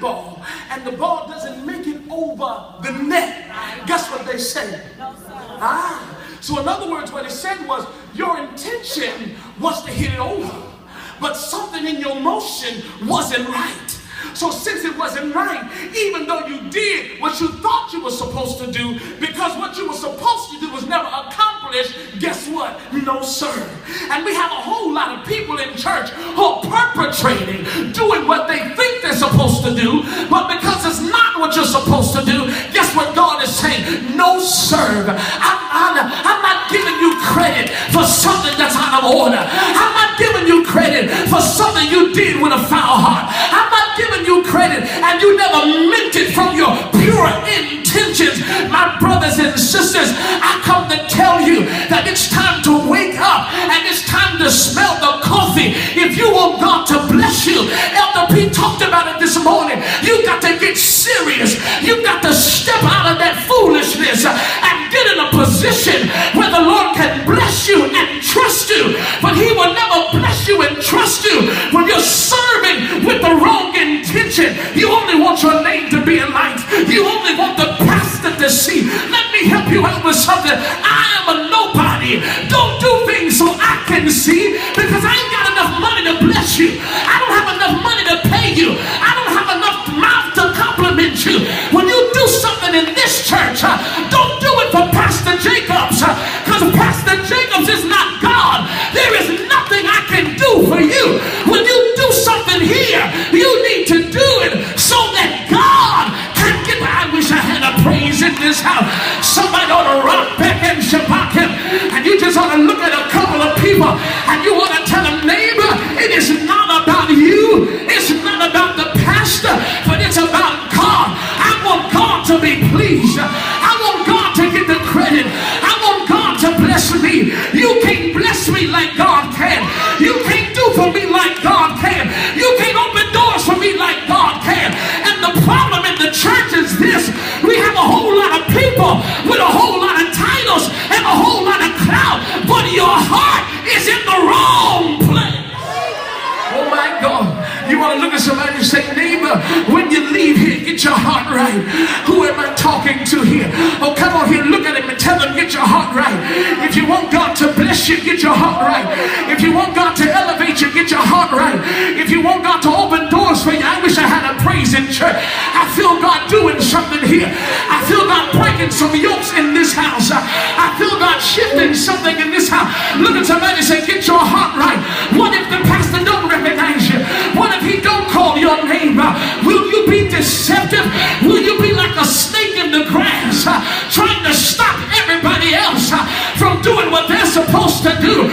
basketball and the ball doesn't make it over the net, guess what they say? So in other words, what he said was, your intention was to hit it over, but something in your motion wasn't right. So since it wasn't right, even though you did what you thought you were supposed to do, because what you were supposed to do was never accomplished, guess what? No, sir. And we have a whole lot of people in church who are perpetrating, doing what they think they're supposed to do, but because it's not what you're supposed to do, guess what God is saying? No, sir. I'm not giving you credit for something that's out of order. I'm not giving you credit for something you did with a foul heart. I'm not giving you credit and you never meant it from your pure intentions. My brothers and sisters, I come to tell you that it's time to wake up and it's time to smell the coffee. If you want God to bless you, Elder P talked about it this morning, you got to get serious. You got to step out of that foolishness and get in a position where the Lord can bless you and trust you. But he will never bless you and trust you when you're serving with the wrong intention. You only want your name to be in lights. You only want the pastor to see. Let me help you out with something. I am a nobody. Don't do things so I can see, because I ain't got enough money to bless you. I don't have enough money to pay you. I don't have enough mouth to compliment you. When you do something in this church, don't do it for Pastor Jacobs, because Pastor Jacobs is not God. There is nothing I can do for you. When you do something here, you need to do it so that God can get. I wish I had a praise in this house. Somebody ought to rock back and shabak him, and you just ought to look at a couple of people and you want to tell them, neighbor, it is not about you, it's not about the pastor, but it's about God. I want God to be pleased. I want God to get the credit. I want God to bless me. You can't bless me like God can. You can't do for me like God can. You can't open doors for me like God can. And the problem in the church is this: we have a whole lot of people with a whole lot of titles and a whole lot of clout, but your heart is in the wrong place. Oh my God. You want to look at somebody and say, neighbor, when you leave here, get your heart right. Who am I talking to here? Oh, come on here, look at him and tell him, get your heart right. If you want God to bless you, get your heart right. If you want God to elevate you, get your heart right. If you want God to open doors for you, I wish I had a praise in church. I feel God doing something here. I feel God breaking some yokes in this house. I feel God shifting something in this house. Look at somebody and say, get your heart right. What if the pastor don't recognize you? What if he don't call your name? Will you be deceptive? Will you be like a snake in the grass, trying to stop everybody else from doing what they're supposed to do?